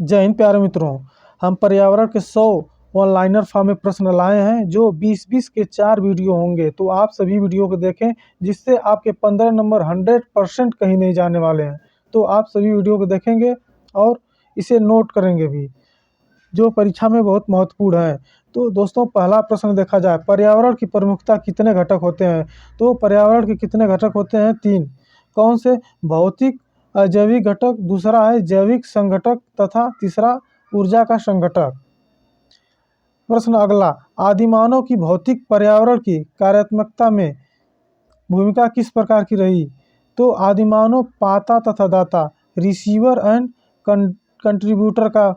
जय हिंद प्यारे मित्रों। हम पर्यावरण के 100 ऑनलाइनर फॉर्म में प्रश्न लाए हैं जो 20-20 के 4 वीडियो होंगे। तो आप सभी वीडियो को देखें जिससे आपके 15 नंबर 100% कहीं नहीं जाने वाले हैं। तो आप सभी वीडियो को देखेंगे और इसे नोट करेंगे भी, जो परीक्षा में बहुत महत्वपूर्ण है। तो दोस्तों, पहला प्रश्न देखा जाए, पर्यावरण की प्रमुखता कितने घटक होते हैं? तो पर्यावरण के कितने घटक होते हैं? 3। कौन से? भौतिक अजैविक घटक, दूसरा है जैविक संघटक तथा तीसरा ऊर्जा का संघटक। प्रश्न अगला, आदिमानव की भौतिक पर्यावरण की कार्यात्मकता में भूमिका किस प्रकार की रही? तो आदिमानव पाता तथा दाता, रिसीवर एंड कंट्रीब्यूटर का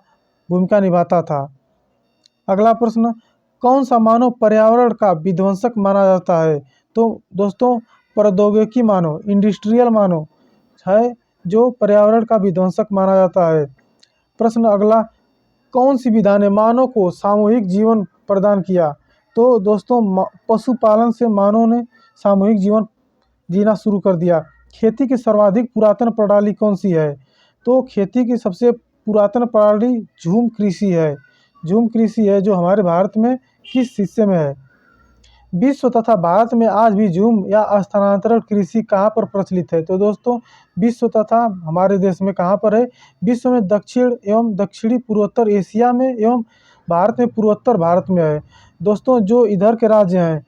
भूमिका निभाता था। अगला प्रश्न, कौन सा मानव पर्यावरण का विध्वंसक माना जाता है? तो दोस्तों, प्रौद्योगिकी मानव, इंडस्ट्रियल मानव है जो पर्यावरण का विध्वंसक माना जाता है। प्रश्न अगला, कौन सी विधा ने मानव को सामूहिक जीवन प्रदान किया? तो दोस्तों, पशुपालन से मानव ने सामूहिक जीवन जीना शुरू कर दिया। खेती की सर्वाधिक पुरातन प्रणाली कौन सी है? तो खेती की सबसे पुरातन प्रणाली झूम कृषि है। झूम कृषि है जो हमारे भारत में किस हिस्से में है? विश्व तथा भारत में आज भी झूम या स्थानांतरण कृषि कहाँ पर प्रचलित है? तो दोस्तों, विश्व तथा हमारे देश में कहाँ पर है? विश्व में दक्षिण एवं दक्षिणी पूर्वोत्तर एशिया में एवं भारत में पूर्वोत्तर भारत में है। दोस्तों, जो इधर के राज्य हैं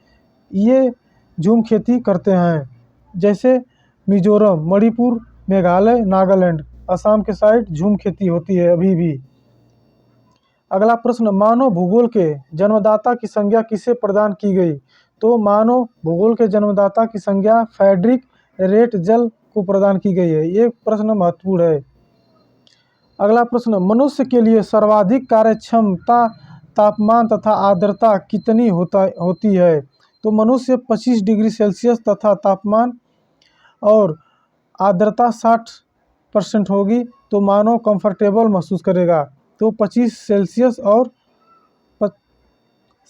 ये झूम खेती करते हैं, जैसे मिजोरम, मणिपुर, मेघालय, नागालैंड, असम के साइड झूम खेती होती है अभी भी। अगला प्रश्न, मानव भूगोल के जन्मदाता की संज्ञा किसे प्रदान की गई? तो मानव भूगोल के जन्मदाता की संज्ञा फ्रेडरिक रेटजल को प्रदान की गई है। ये प्रश्न महत्वपूर्ण है। अगला प्रश्न, मनुष्य के लिए सर्वाधिक कार्यक्षमता तापमान तथा आर्द्रता कितनी होती है? तो मनुष्य 25 डिग्री सेल्सियस तथा तापमान और आर्द्रता 60% होगी तो मानव कंफर्टेबल महसूस करेगा। तो 25 सेल्सियस और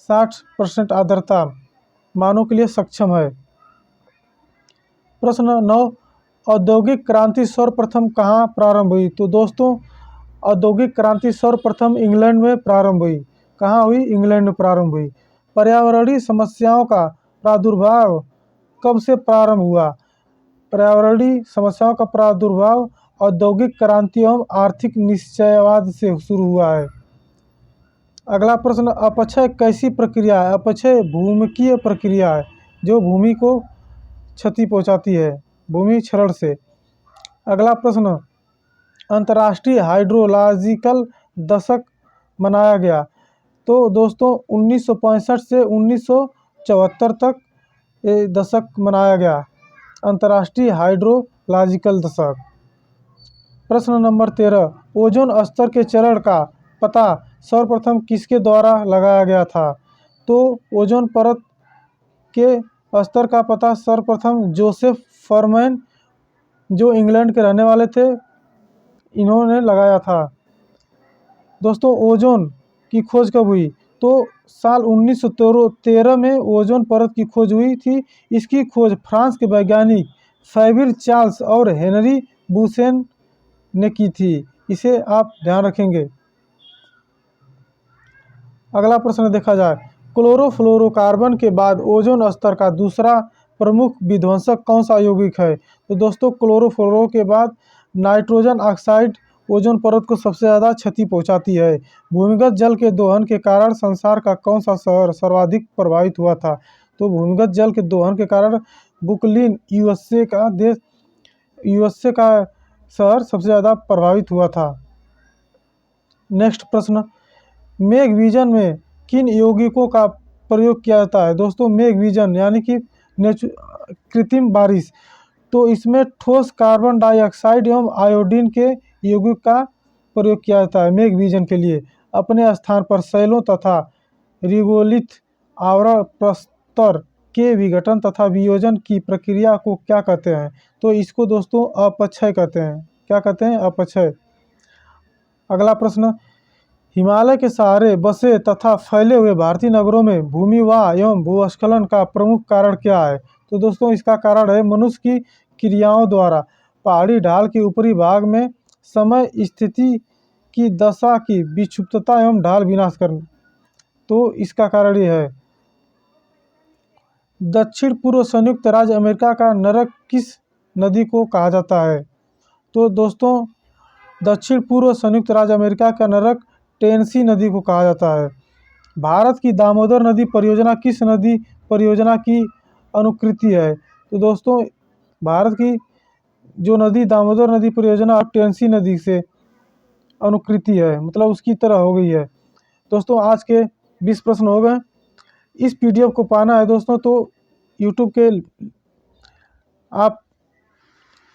60% आर्द्रता मानव के लिए सक्षम है। प्रश्न 9, औद्योगिक क्रांति सर्वप्रथम कहाँ प्रारंभ हुई? तो दोस्तों, औद्योगिक क्रांति सर्वप्रथम इंग्लैंड में प्रारंभ हुई। कहाँ हुई? इंग्लैंड में प्रारंभ हुई। पर्यावरणीय समस्याओं का प्रादुर्भाव कब से प्रारंभ हुआ? पर्यावरणीय समस्याओं का प्रादुर्भाव औद्योगिक क्रांति एवं आर्थिक निश्चयवाद से शुरू हुआ है। अगला प्रश्न, अपक्षय कैसी प्रक्रिया है? अपक्षय भूमिकीय प्रक्रिया है जो भूमि को क्षति पहुंचाती है, भूमि क्षरण से। अगला प्रश्न, अंतर्राष्ट्रीय हाइड्रोलॉजिकल दशक मनाया गया। तो दोस्तों, 1965 से 1974 तक ये दशक मनाया गया, अंतर्राष्ट्रीय हाइड्रोलॉजिकल दशक। प्रश्न नंबर 13, ओजोन स्तर के चरण का पता सर्वप्रथम किसके द्वारा लगाया गया था? तो ओजोन परत के स्तर का पता सर्वप्रथम जोसेफ फरमैन, जो इंग्लैंड के रहने वाले थे, इन्होंने लगाया था। दोस्तों, ओजोन की खोज कब हुई? तो साल 1913 में ओजोन परत की खोज हुई थी। इसकी खोज फ्रांस के वैज्ञानिक फैबिर चार्ल्स और हेनरी बुसेन ने की थी। इसे आप ध्यान रखेंगे। अगला प्रश्न देखा जाए, क्लोरोफ्लोरोकार्बन के बाद ओजोन स्तर का दूसरा प्रमुख विध्वंसक कौन सा यौगिक है? तो दोस्तों, क्लोरोफ्लोरो के बाद नाइट्रोजन ऑक्साइड ओजोन परत को सबसे ज़्यादा क्षति पहुंचाती है। भूमिगत जल के दोहन के कारण संसार का कौन सा शहर सर्वाधिक प्रभावित हुआ था? तो भूमिगत जल के दोहन के कारण ब्रुकलिन यूएसए का शहर सबसे ज़्यादा प्रभावित हुआ था। नेक्स्ट प्रश्न, मेघविजन में किन यौगिकों का प्रयोग किया जाता है? दोस्तों, मेघविजन यानी कि कृत्रिम बारिश, तो इसमें ठोस कार्बन डाइऑक्साइड एवं आयोडीन के यौगिक का प्रयोग किया जाता है मेघविजन के लिए। अपने स्थान पर शैलों तथा रिगोलिथ आवरण प्रस्तर के विघटन तथा वियोजन की प्रक्रिया को क्या कहते हैं? तो इसको दोस्तों अपक्षय कहते हैं। क्या कहते हैं? अपक्षय। अगला प्रश्न, हिमालय के सहारे बसे तथा फैले हुए भारतीय नगरों में भूमिवाह एवं भूस्खलन का प्रमुख कारण क्या है? तो दोस्तों, इसका कारण है मनुष्य की क्रियाओं द्वारा पहाड़ी ढाल के ऊपरी भाग में समय स्थिति की दशा की विक्षुब्धता एवं ढाल विनाश करना। तो इसका कारण ये है। दक्षिण पूर्व संयुक्त राज्य अमेरिका का नरक किस नदी को कहा जाता है? तो दोस्तों दक्षिण पूर्व संयुक्त राज्य अमेरिका का नरक टेनेसी नदी को कहा जाता है। भारत की दामोदर नदी परियोजना किस नदी परियोजना की अनुकृति है? तो दोस्तों भारत की जो नदी दामोदर नदी परियोजना टेनेसी नदी से अनुकृति है, मतलब उसकी तरह हो गई है। दोस्तों आज के 20 प्रश्न हो गए। इस पीडीएफ को पाना है दोस्तों तो यूट्यूब के आप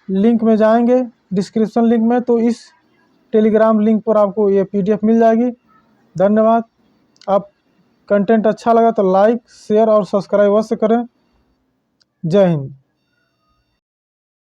लिंक में जाएंगे, डिस्क्रिप्शन लिंक में, तो इस टेलीग्राम लिंक पर आपको ये पीडीएफ मिल जाएगी। धन्यवाद। आप कंटेंट अच्छा लगा तो लाइक, शेयर और सब्सक्राइब अवश्य करें। जय हिंद।